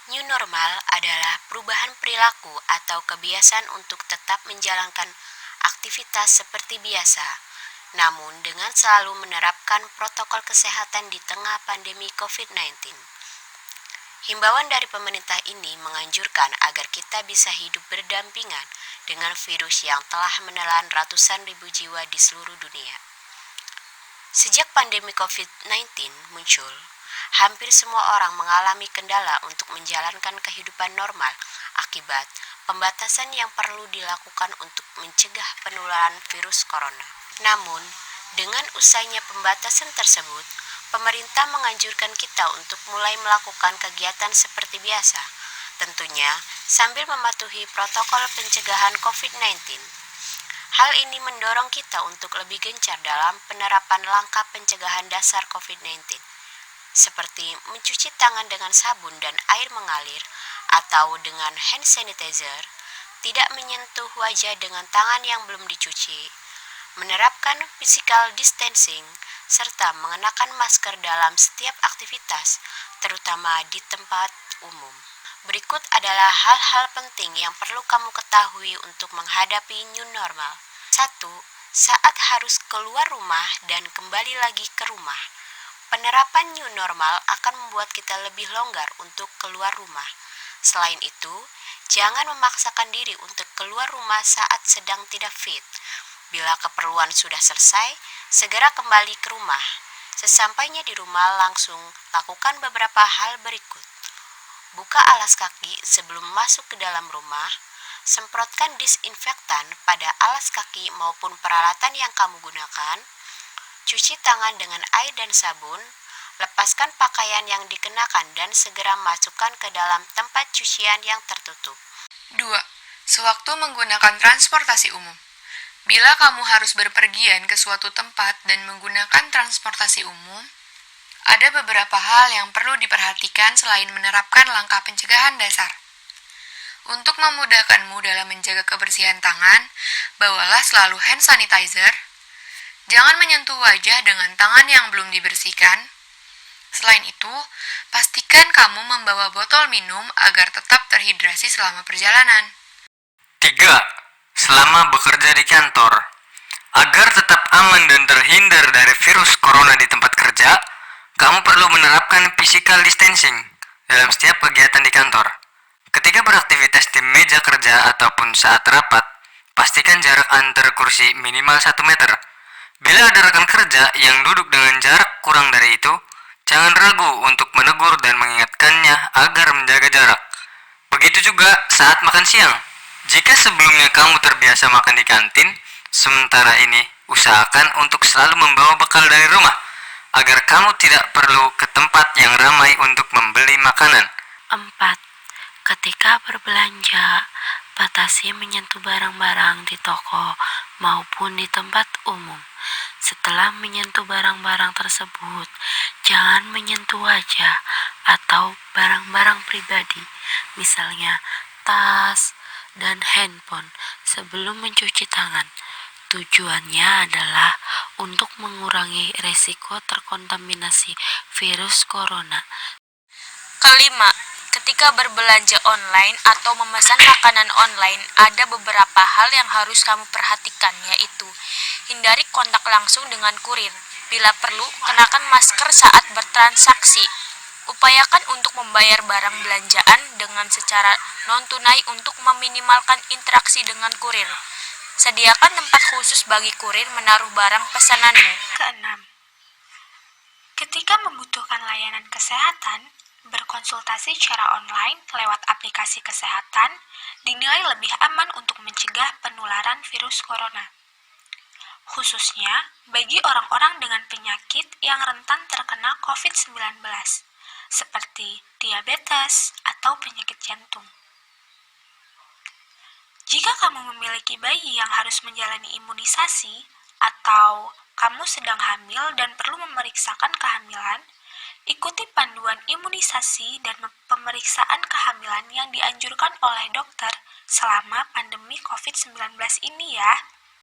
New normal adalah perubahan perilaku atau kebiasaan untuk tetap menjalankan aktivitas seperti biasa, namun dengan selalu menerapkan protokol kesehatan di tengah pandemi COVID-19. Himbauan dari pemerintah ini menganjurkan agar kita bisa hidup berdampingan dengan virus yang telah menelan ratusan ribu jiwa di seluruh dunia. Sejak pandemi COVID-19 muncul, hampir semua orang mengalami kendala untuk menjalankan kehidupan normal akibat pembatasan yang perlu dilakukan untuk mencegah penularan virus corona. Namun, dengan usainya pembatasan tersebut, pemerintah menganjurkan kita untuk mulai melakukan kegiatan seperti biasa, tentunya sambil mematuhi protokol pencegahan COVID-19. Hal ini mendorong kita untuk lebih gencar dalam penerapan langkah pencegahan dasar COVID-19, seperti mencuci tangan dengan sabun dan air mengalir atau dengan hand sanitizer, tidak menyentuh wajah dengan tangan yang belum dicuci, menerapkan physical distancing, serta mengenakan masker dalam setiap aktivitas, terutama di tempat umum. Berikut adalah hal-hal penting yang perlu kamu ketahui untuk menghadapi new normal. 1. Saat harus keluar rumah dan kembali lagi ke rumah. Penerapan new normal akan membuat kita lebih longgar untuk keluar rumah. Selain itu, jangan memaksakan diri untuk keluar rumah saat sedang tidak fit. Bila keperluan sudah selesai, segera kembali ke rumah. Sesampainya di rumah, langsung lakukan beberapa hal berikut. Buka alas kaki sebelum masuk ke dalam rumah. Semprotkan disinfektan pada alas kaki maupun peralatan yang kamu gunakan. Cuci tangan dengan air dan sabun. Lepaskan pakaian yang dikenakan dan segera masukkan ke dalam tempat cucian yang tertutup. 2. Sewaktu menggunakan transportasi umum. Bila kamu harus berpergian ke suatu tempat dan menggunakan transportasi umum, ada beberapa hal yang perlu diperhatikan selain menerapkan langkah pencegahan dasar. Untuk memudahkanmu dalam menjaga kebersihan tangan, bawalah selalu hand sanitizer. Jangan menyentuh wajah dengan tangan yang belum dibersihkan. Selain itu, pastikan kamu membawa botol minum agar tetap terhidrasi selama perjalanan. 3. Selama bekerja di kantor, agar tetap aman dan terhindar dari virus corona di tempat kerja, kamu perlu menerapkan physical distancing dalam setiap kegiatan di kantor. Ketika beraktivitas di meja kerja ataupun saat rapat, pastikan jarak antar kursi minimal 1 meter. Bila ada rekan kerja yang duduk dengan jarak kurang dari itu, jangan ragu untuk menegur dan mengingatkannya agar menjaga jarak. Begitu juga saat makan siang. Jika sebelumnya kamu terbiasa makan di kantin, sementara ini usahakan untuk selalu membawa bekal dari rumah, agar kamu tidak perlu ke tempat yang ramai untuk membeli makanan. 4. Ketika berbelanja, batasi menyentuh barang-barang di toko maupun di tempat umum. Setelah menyentuh barang-barang tersebut, jangan menyentuh wajah atau barang-barang pribadi, misalnya tas dan handphone, sebelum mencuci tangan. Tujuannya adalah untuk mengurangi risiko terkontaminasi virus corona. Kelima, ketika berbelanja online atau memesan makanan online, ada beberapa hal yang harus kamu perhatikan, yaitu hindari kontak langsung dengan kurir. Bila perlu, kenakan masker saat bertransaksi. Upayakan untuk membayar barang belanjaan dengan secara non-tunai untuk meminimalkan interaksi dengan kurir. Sediakan tempat khusus bagi kurir menaruh barang pesananmu. Keenam, ketika membutuhkan layanan kesehatan, berkonsultasi secara online lewat aplikasi kesehatan dinilai lebih aman untuk mencegah penularan virus corona, khususnya bagi orang-orang dengan penyakit yang rentan terkena COVID-19, seperti diabetes atau penyakit jantung. Jika kamu memiliki bayi yang harus menjalani imunisasi, atau kamu sedang hamil dan perlu memeriksakan kehamilan, ikuti panduan imunisasi dan pemeriksaan kehamilan yang dianjurkan oleh dokter selama pandemi COVID-19 ini ya.